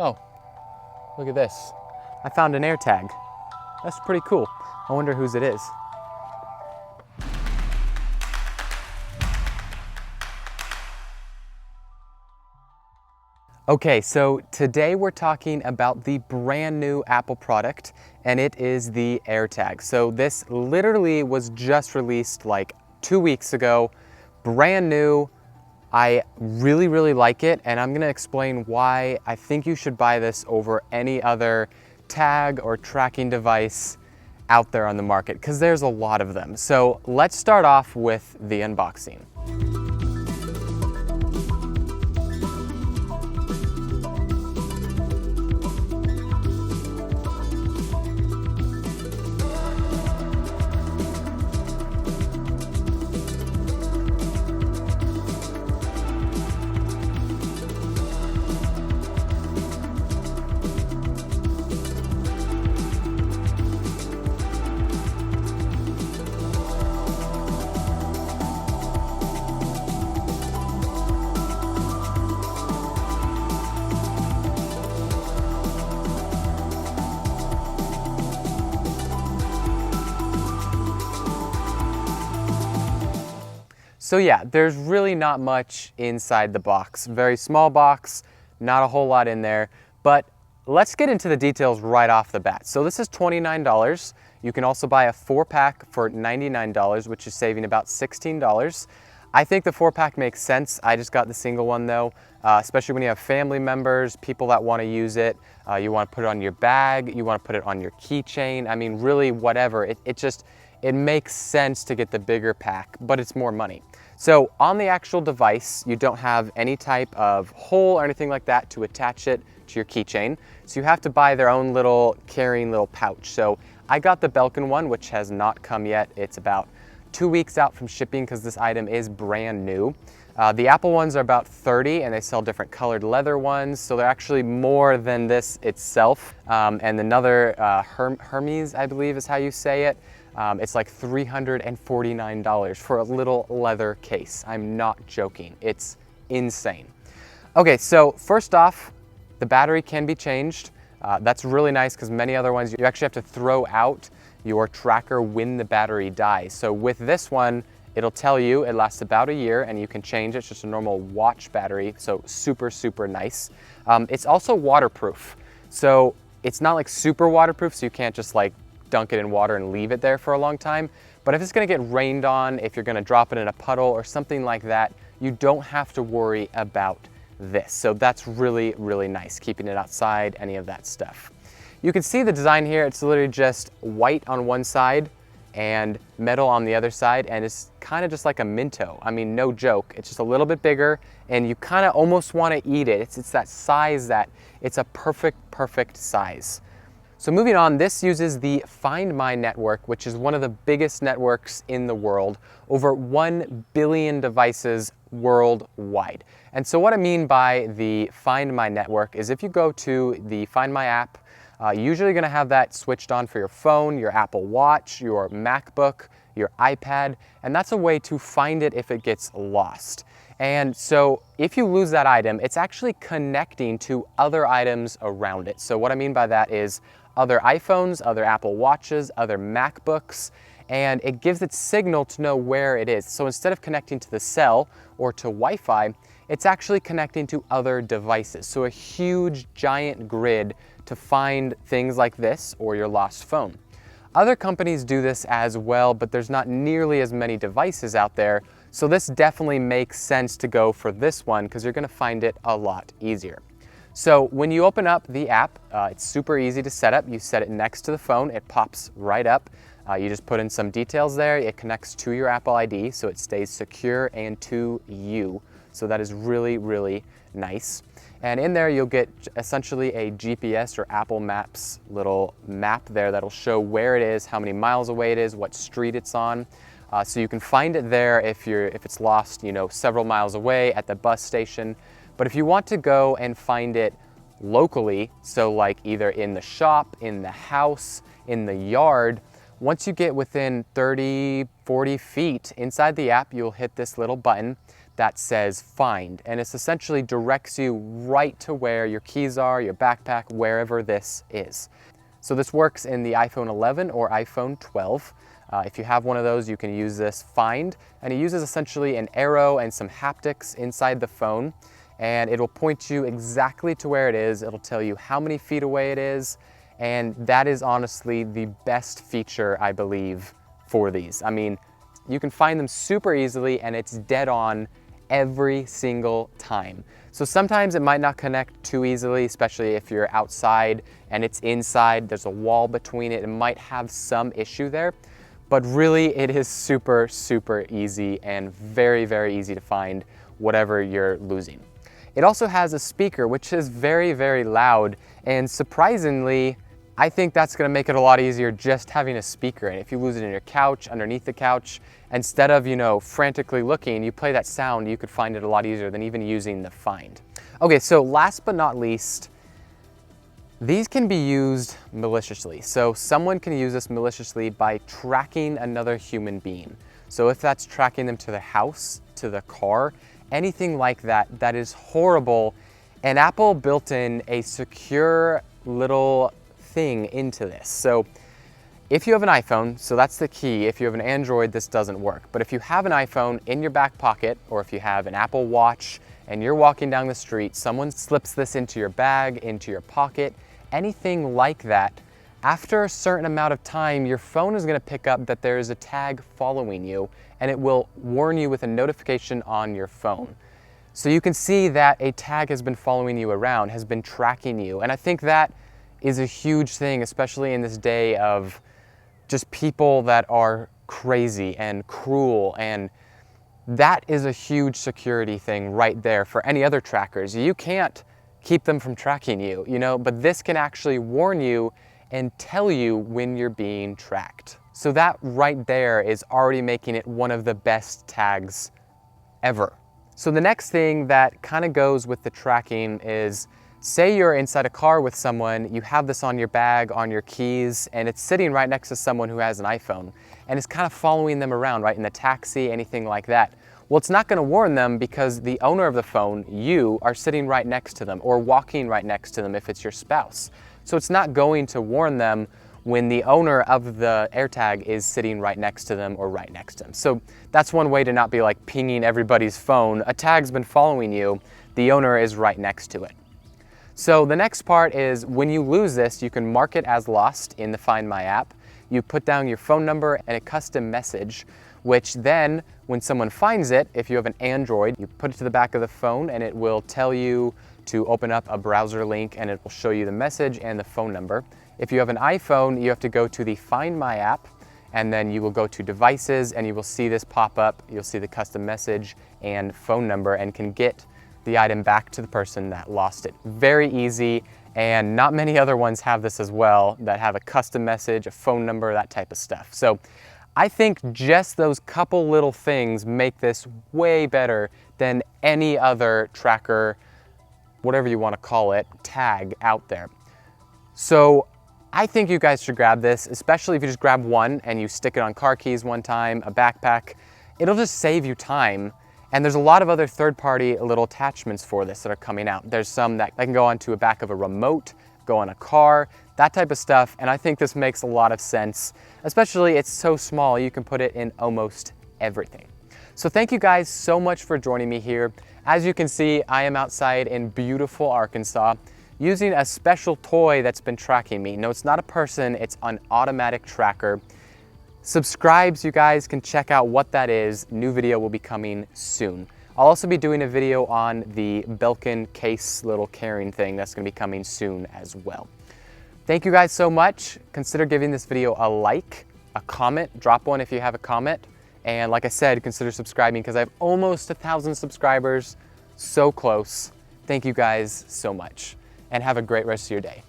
Oh, look at this. I found an AirTag. That's pretty cool. I wonder whose it is. Okay, so today we're talking about the brand new Apple product, and it is the AirTag. So this literally was just released like 2 weeks ago, brand new. I really like it, and I'm gonna explain why I think you should buy this over any other tag or tracking device out there on the market, because there's a lot of them. So let's start off with the unboxing. So yeah, there's really not much inside the box. Very small box, not a whole lot in there, but let's get into the details right off the bat. So this is $29. You can also buy a 4-pack for $99, which is saving about $16. I think the 4-pack makes sense. I just got the single one though, especially when you have family members, people that want to use it. You want to put it on your bag, you want to put it on your keychain. I mean, really whatever. It makes sense to get the bigger pack, but it's more money. So on the actual device, you don't have any type of hole or anything like that to attach it to your keychain. So you have to buy their own little carrying little pouch. So I got the Belkin one, which has not come yet. It's about 2 weeks out from shipping because this item is brand new. The Apple ones are about 30 and they sell different colored leather ones. So they're actually more than this itself. And another Hermes, I believe is how you say it. It's like $349 for a little leather case. I'm not joking. It's insane. Okay, so first off, the battery can be changed. That's really nice because many other ones, you actually have to throw out your tracker when the battery dies. So with this one, it'll tell you it lasts about a year and you can change it. It's just a normal watch battery, so super nice. It's also waterproof. So it's not like super waterproof, so you can't just like dunk it in water and leave it there for a long time. But if it's gonna get rained on, if you're gonna drop it in a puddle or something like that, you don't have to worry about this. So that's really nice, keeping it outside, any of that stuff. You can see the design here. It's literally just white on one side and metal on the other side, and it's kind of just like a Minto. I mean, no joke. It's just a little bit bigger, and you kind of almost want to eat it. It's that size that it's a perfect size. So moving on, this uses the Find My network, which is one of the biggest networks in the world, over 1 billion devices worldwide. And so what I mean by the Find My network is if you go to the Find My app, you're usually gonna have that switched on for your phone, your Apple Watch, your MacBook, your iPad, and that's a way to find it if it gets lost. And so if you lose that item, it's actually connecting to other items around it. So what I mean by that is other iPhones, other Apple Watches, other MacBooks, and it gives it signal to know where it is. So instead of connecting to the cell or to Wi-Fi, it's actually connecting to other devices. So a huge giant grid to find things like this or your lost phone. Other companies do this as well, but there's not nearly as many devices out there. So this definitely makes sense to go for this one because you're gonna find it a lot easier. So when you open up the app, it's super easy to set up. You set it next to the phone, it pops right up. You just put in some details there. It connects to your Apple ID, so it stays secure and to you. So that is really nice. And in there, you'll get essentially a GPS or Apple Maps little map there that'll show where it is, how many miles away it is, what street it's on. So you can find it there if it's lost, several miles away at the bus station. But if you want to go and find it locally, so like either in the shop, in the house, in the yard, once you get within 30, 40 feet inside the app, you'll hit this little button. that says find, and it essentially directs you right to where your keys are, your backpack, wherever this is. So this works in the iPhone 11 or iPhone 12. If you have one of those, you can use this find, and it uses essentially an arrow and some haptics inside the phone, and it'll point you exactly to where it is. It'll tell you how many feet away it is, and that is honestly the best feature, I believe, for these. I mean, you can find them super easily, and it's dead on every single time. So sometimes it might not connect too easily, especially if you're outside and it's inside, there's a wall between it, it might have some issue there. But really it is super, super easy and very, very easy to find whatever you're losing. It also has a speaker, which is very, very loud, and surprisingly, I think that's gonna make it a lot easier just having a speaker. And if you lose it in your couch, underneath the couch, instead of, frantically looking, you play that sound, you could find it a lot easier than even using the find. Okay, so last but not least, these can be used maliciously. So someone can use this maliciously by tracking another human being. So if that's tracking them to the house, to the car, anything like that, that is horrible. And Apple built in a secure little thing into this. So if you have an iPhone, so that's the key. If you have an Android, this doesn't work. But if you have an iPhone in your back pocket, or if you have an Apple Watch and you're walking down the street, someone slips this into your bag, into your pocket, anything like that, after a certain amount of time, your phone is gonna pick up that there is a tag following you, and it will warn you with a notification on your phone. So you can see that a tag has been following you around, has been tracking you. And I think that is a huge thing, especially in this day of just people that are crazy and cruel, and that is a huge security thing right there for any other trackers. You can't keep them from tracking you, but this can actually warn you and tell you when you're being tracked. So that right there is already making it one of the best tags ever. So the next thing that kind of goes with the tracking is, say you're inside a car with someone, you have this on your bag, on your keys, and it's sitting right next to someone who has an iPhone, and it's kind of following them around, right, in the taxi, anything like that. Well, it's not gonna warn them because the owner of the phone, you, are sitting right next to them or walking right next to them if it's your spouse. So it's not going to warn them when the owner of the AirTag is sitting right next to them or right next to them. So that's one way to not be like pinging everybody's phone. A tag's been following you, the owner is right next to it. So the next part is, when you lose this, you can mark it as lost in the Find My app. You put down your phone number and a custom message, which then when someone finds it, if you have an Android, you put it to the back of the phone and it will tell you to open up a browser link and it will show you the message and the phone number. If you have an iPhone, you have to go to the Find My app, and then you will go to devices and you will see this pop up. You'll see the custom message and phone number and can get the item back to the person that lost it. Very easy, and not many other ones have this as well, that have a custom message, a phone number, that type of stuff. So I think just those couple little things make this way better than any other tracker, whatever you want to call it, tag out there. So I think you guys should grab this, especially if you just grab one and you stick it on car keys one time, a backpack. It'll just save you time. And there's a lot of other third-party little attachments for this that are coming out. There's some that can go onto a back of a remote, go on a car, that type of stuff. And I think this makes a lot of sense, especially it's so small, you can put it in almost everything. So thank you guys so much for joining me here. As you can see, I am outside in beautiful Arkansas using a special toy that's been tracking me. No, it's not a person, it's an automatic tracker. Subscribe so you guys can check out what that is. New video will be coming soon. I'll also be doing a video on the Belkin case little carrying thing that's gonna be coming soon as well. Thank you guys so much. Consider giving this video a like, a comment, drop one if you have a comment. And like I said, consider subscribing because I have almost 1,000 subscribers, so close. Thank you guys so much and have a great rest of your day.